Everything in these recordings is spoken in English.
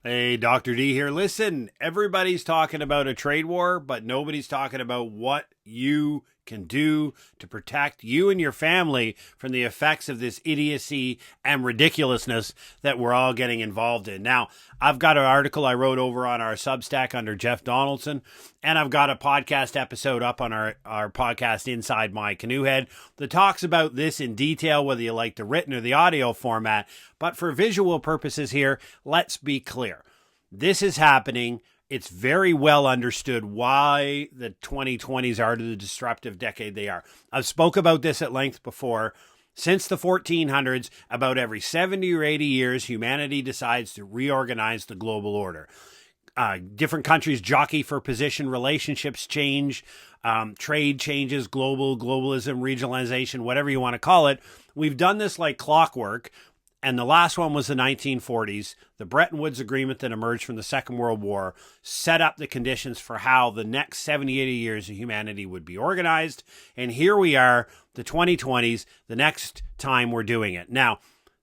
Hey, Dr. D here. Listen, everybody's talking about a trade war, but nobody's talking about what you can do to protect you and your family from the effects of this idiocy and ridiculousness that we're all getting involved in. Now, I've got an article I wrote over on our Substack under Jeff Donaldson, and I've got a podcast episode up on our podcast Inside My Canoe Head that talks about this in detail, whether you like the written or the audio format. But for visual purposes here, let's be clear. This is happening. It's very well understood why the 2020s are the disruptive decade they are. I've spoke about this at length before. Since the 1400s, about every 70 or 80 years, humanity decides to reorganize the global order. Different countries jockey for position, relationships change, trade changes, globalism, regionalization, whatever you want to call it. We've done this like clockwork. And the last one was the 1940s. The Bretton Woods Agreement that emerged from the Second World War set up the conditions for how the next 70, 80 years of humanity would be organized. And here we are, the 2020s, the next time we're doing it. Now,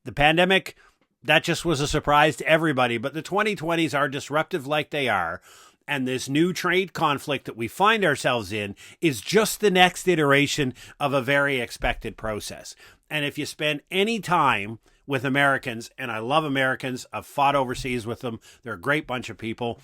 the pandemic, that just was a surprise to everybody. But the 2020s are disruptive like they are. And this new trade conflict that we find ourselves in is just the next iteration of a very expected process. And if you spend any time with Americans, and I love Americans, I've fought overseas with them. They're a great bunch of people.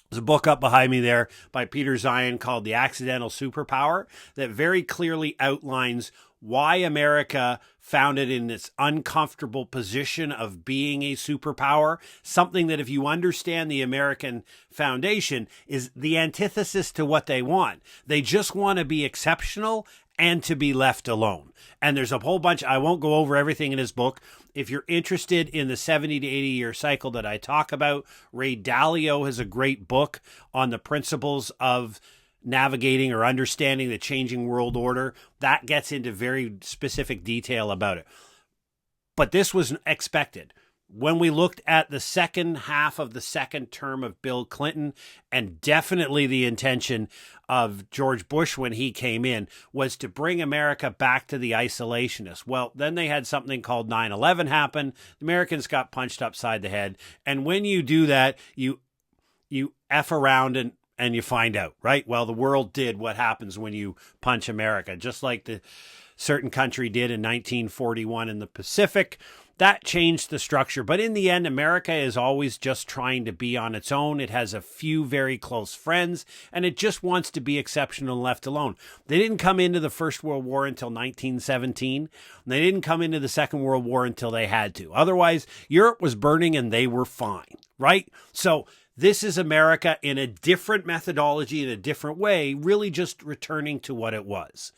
There's a book up behind me there by Peter Zeihan called The Accidental Superpower that very clearly outlines why America found it in this uncomfortable position of being a superpower, something that if you understand the American foundation is the antithesis to what they want. They just want to be exceptional and to be left alone. And there's a whole bunch, I won't go over everything in his book. If you're interested in the 70 to 80 year cycle that I talk about, Ray Dalio has a great book on the principles of navigating or understanding the changing world order. That gets into very specific detail about it. But this was expected. When we looked at the second half of the second term of Bill Clinton, and definitely the intention of George Bush when he came in, was to bring America back to the isolationists. Well, then they had something called 9/11 happen. The Americans got punched upside the head. And when you do that, you F around and you find out, right? Well, the world did what happens when you punch America, just like the certain country did in 1941 in the Pacific. That changed the structure. But in the end, America is always just trying to be on its own. It has a few very close friends, and it just wants to be exceptional and left alone. They didn't come into the First World War until 1917. And they didn't come into the Second World War until they had to. Otherwise, Europe was burning and they were fine, right? So this is America in a different methodology, in a different way, really just returning to what it was.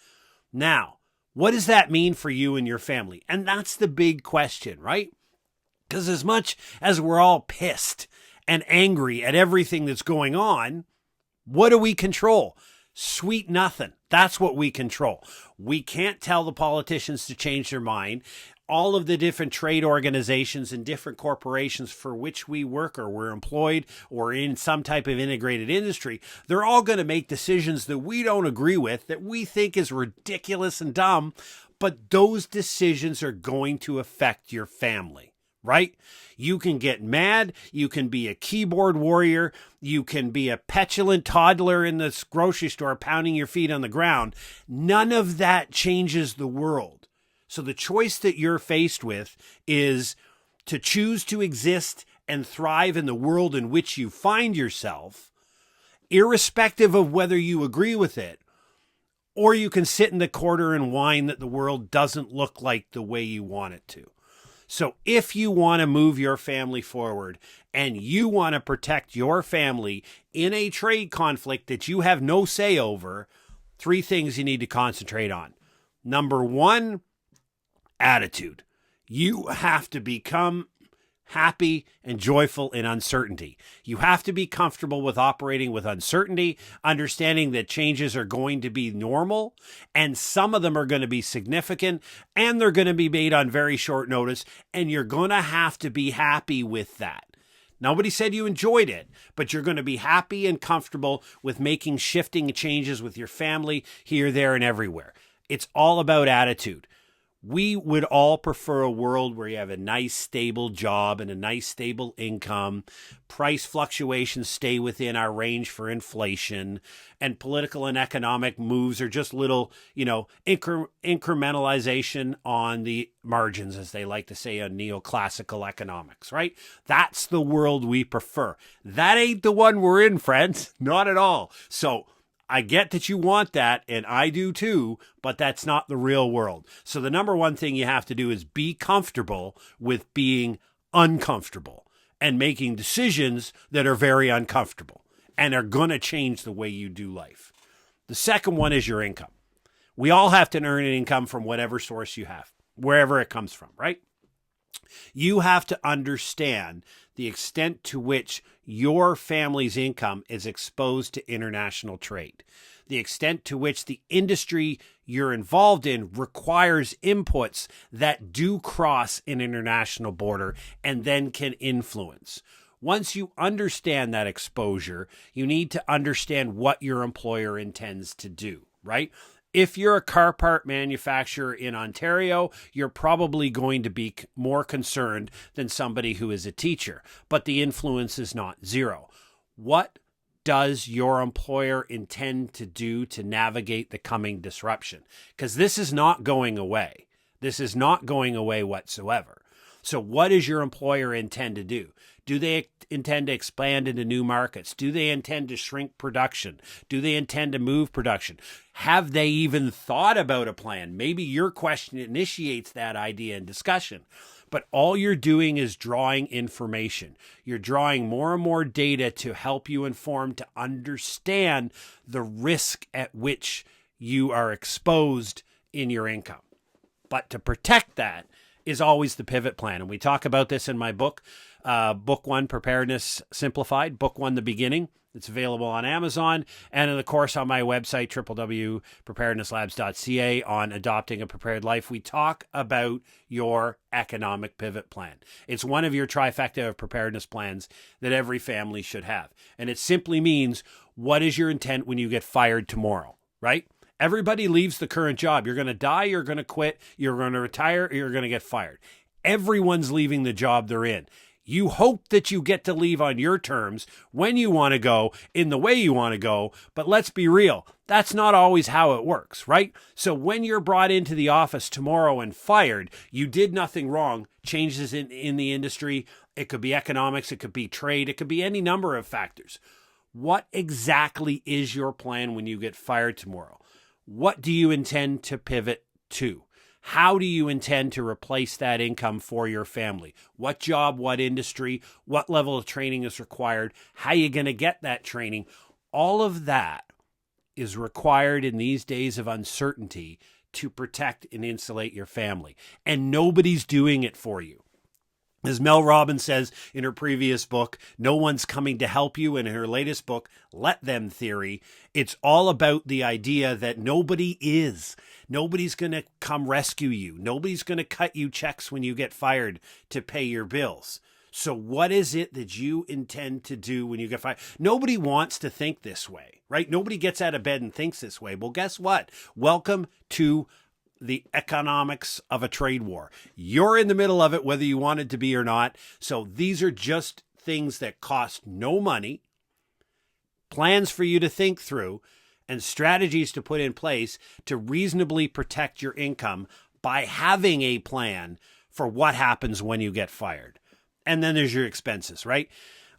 Now, what does that mean for you and your family? And that's the big question, right? Because as much as we're all pissed and angry at everything that's going on, what do we control? Sweet nothing. That's what we control. We can't tell the politicians to change their mind. All of the different trade organizations and different corporations for which we work or we're employed or in some type of integrated industry, they're all going to make decisions that we don't agree with, that we think is ridiculous and dumb, but those decisions are going to affect your family, right? You can get mad. You can be a keyboard warrior. You can be a petulant toddler in the grocery store pounding your feet on the ground. None of that changes the world. So the choice that you're faced with is to choose to exist and thrive in the world in which you find yourself, irrespective of whether you agree with it, or you can sit in the corner and whine that the world doesn't look like the way you want it to. So if you want to move your family forward and you want to protect your family in a trade conflict that you have no say over, 3 things you need to concentrate on. Number 1, attitude. You have to become happy and joyful in uncertainty. You have to be comfortable with operating with uncertainty, understanding that changes are going to be normal, and some of them are going to be significant, and they're going to be made on very short notice, and you're going to have to be happy with that. Nobody said you enjoyed it, but you're going to be happy and comfortable with making shifting changes with your family here, there, and everywhere. It's all about attitude. We would all prefer a world where you have a nice, stable job and a nice, stable income. Price fluctuations stay within our range for inflation, and political and economic moves are just little, incrementalization on the margins, as they like to say on neoclassical economics, right? That's the world we prefer. That ain't the one we're in, friends. Not at all. So I get that you want that, and I do too, but that's not the real world. So the number one thing you have to do is be comfortable with being uncomfortable and making decisions that are very uncomfortable and are going to change the way you do life. The second one is your income. We all have to earn an income from whatever source you have, wherever it comes from, right? You have to understand the extent to which your family's income is exposed to international trade, the extent to which the industry you're involved in requires inputs that do cross an international border and then can influence. Once you understand that exposure, you need to understand what your employer intends to do, right? If you're a car part manufacturer in Ontario, you're probably going to be more concerned than somebody who is a teacher, but the influence is not zero. What does your employer intend to do to navigate the coming disruption? Because this is not going away. This is not going away whatsoever. So what does your employer intend to do? Do they intend to expand into new markets? Do they intend to shrink production? Do they intend to move production? Have they even thought about a plan? Maybe your question initiates that idea and discussion. But all you're doing is drawing information. You're drawing more and more data to help you inform, to understand the risk at which you are exposed in your income. But to protect that is always the pivot plan. And we talk about this in my book, Book One, Preparedness Simplified, Book One, The Beginning. It's available on Amazon and in the course on my website, www.preparednesslabs.ca, on adopting a prepared life. We talk about your economic pivot plan. It's one of your trifecta of preparedness plans that every family should have. And it simply means, what is your intent when you get fired tomorrow, right? Everybody leaves the current job. You're going to die, you're going to quit, you're going to retire, or you're going to get fired. Everyone's leaving the job they're in. You hope that you get to leave on your terms, when you want to go, in the way you want to go. But let's be real, that's not always how it works, right? So when you're brought into the office tomorrow and fired, you did nothing wrong. Changes in the industry, it could be economics, it could be trade, it could be any number of factors. What exactly is your plan when you get fired tomorrow? What do you intend to pivot to? How do you intend to replace that income for your family? What job, what industry, what level of training is required? How are you going to get that training? All of that is required in these days of uncertainty to protect and insulate your family. And nobody's doing it for you. As Mel Robbins says in her previous book, No One's Coming to Help You, and in her latest book, Let Them Theory, it's all about the idea that nobody is. Nobody's going to come rescue you. Nobody's going to cut you checks when you get fired to pay your bills. So what is it that you intend to do when you get fired? Nobody wants to think this way, right? Nobody gets out of bed and thinks this way. Well, guess what? Welcome to the economics of a trade war. You're in the middle of it, whether you want it to be or not. So these are just things that cost no money, plans for you to think through, and strategies to put in place to reasonably protect your income by having a plan for what happens when you get fired. And then there's your expenses, right?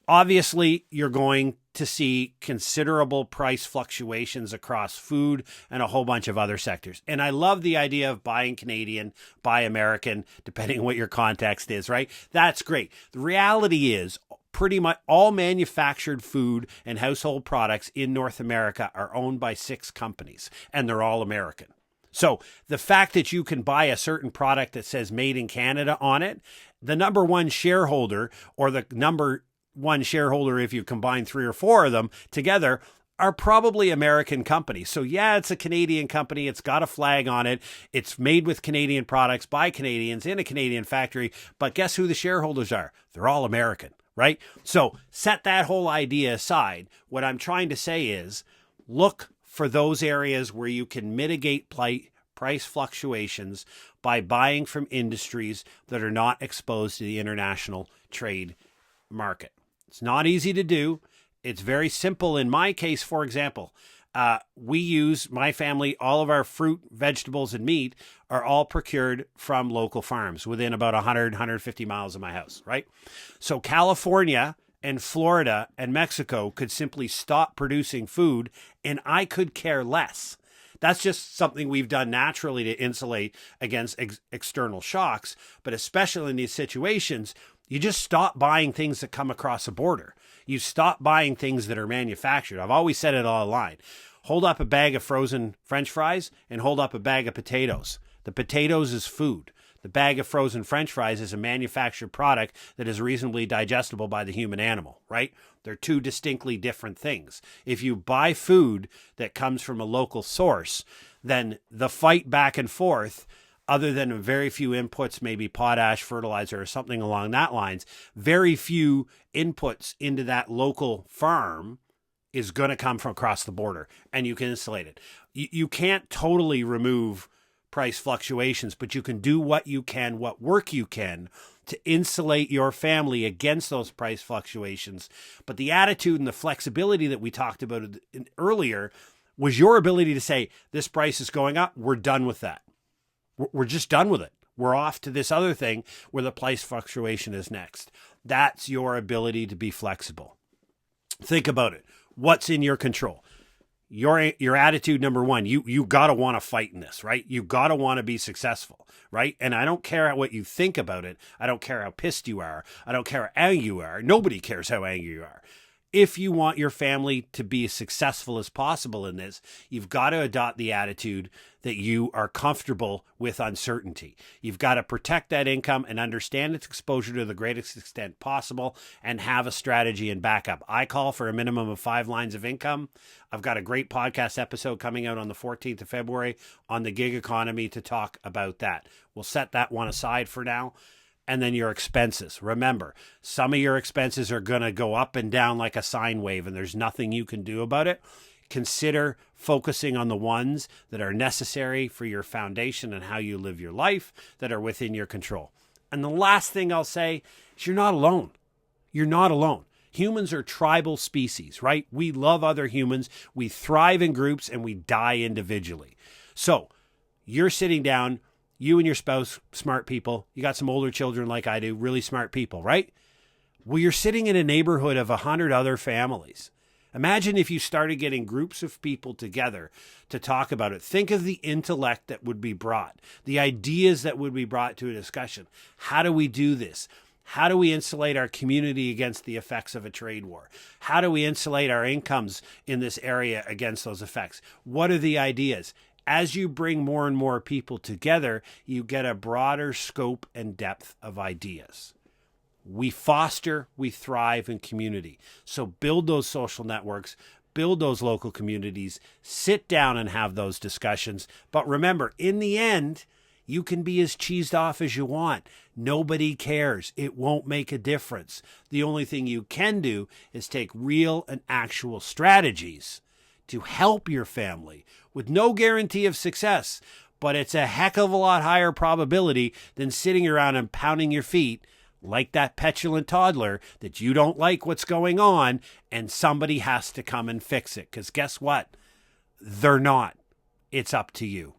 Obviously, you're going to see considerable price fluctuations across food and a whole bunch of other sectors. And I love the idea of buying Canadian, buy American, depending on what your context is, right? That's great. The reality is, pretty much all manufactured food and household products in North America are owned by 6 companies, and they're all American. So the fact that you can buy a certain product that says made in Canada on it, the number one shareholder, or the number one shareholder, if you combine 3 or 4 of them together, are probably American companies. So yeah, it's a Canadian company. It's got a flag on it. It's made with Canadian products by Canadians in a Canadian factory. But guess who the shareholders are? They're all American, right? So set that whole idea aside. What I'm trying to say is, look for those areas where you can mitigate price fluctuations by buying from industries that are not exposed to the international trade market. It's not easy to do. It's very simple. In my case, for example, we use, my family, all of our fruit, vegetables, and meat are all procured from local farms within about 100, 150 miles of my house, right? So California and Florida and Mexico could simply stop producing food and I could care less. That's just something we've done naturally to insulate against external shocks. But especially in these situations, you just stop buying things that come across a border. You stop buying things that are manufactured. I've always said it all online. Hold up a bag of frozen French fries and hold up a bag of potatoes. The potatoes is food. The bag of frozen French fries is a manufactured product that is reasonably digestible by the human animal, right? They're two distinctly different things. If you buy food that comes from a local source, then the fight back and forth, other than very few inputs, maybe potash, fertilizer, or something along that lines, very few inputs into that local farm is going to come from across the border, and you can insulate it. You can't totally remove price fluctuations, but you can do what you can, what work you can to insulate your family against those price fluctuations. But the attitude and the flexibility that we talked about earlier was your ability to say, this price is going up. We're done with that. We're just done with it. We're off to this other thing where the price fluctuation is next. That's your ability to be flexible. Think about it. What's in your control? Your attitude, number one, you got to want to fight in this, right? You got to want to be successful, right? And I don't care what you think about it. I don't care how pissed you are. I don't care how angry you are. Nobody cares how angry you are. If you want your family to be as successful as possible in this, you've got to adopt the attitude that you are comfortable with uncertainty. You've got to protect that income and understand its exposure to the greatest extent possible and have a strategy and backup. I call for a minimum of 5 lines of income. I've got a great podcast episode coming out on the 14th of February on the gig economy to talk about that. We'll set that one aside for now. And then your expenses. Remember, some of your expenses are going to go up and down like a sine wave, and there's nothing you can do about it. Consider focusing on the ones that are necessary for your foundation and how you live your life, that are within your control. And the last thing I'll say is you're not alone. You're not alone. Humans are tribal species, right? We love other humans. We thrive in groups and we die individually. So you're sitting down, you and your spouse, smart people. You got some older children like I do, really smart people, right? Well, you're sitting in a neighborhood of 100 other families. Imagine if you started getting groups of people together to talk about it. Think of the intellect that would be brought, the ideas that would be brought to a discussion. How do we do this? How do we insulate our community against the effects of a trade war? How do we insulate our incomes in this area against those effects? What are the ideas? As you bring more and more people together, you get a broader scope and depth of ideas. We foster, we thrive in community. So build those social networks, build those local communities, sit down and have those discussions. But remember, in the end, you can be as cheesed off as you want. Nobody cares. It won't make a difference. The only thing you can do is take real and actual strategies to help your family with no guarantee of success, but it's a heck of a lot higher probability than sitting around and pounding your feet like that petulant toddler that you don't like what's going on and somebody has to come and fix it. Because guess what? They're not. It's up to you.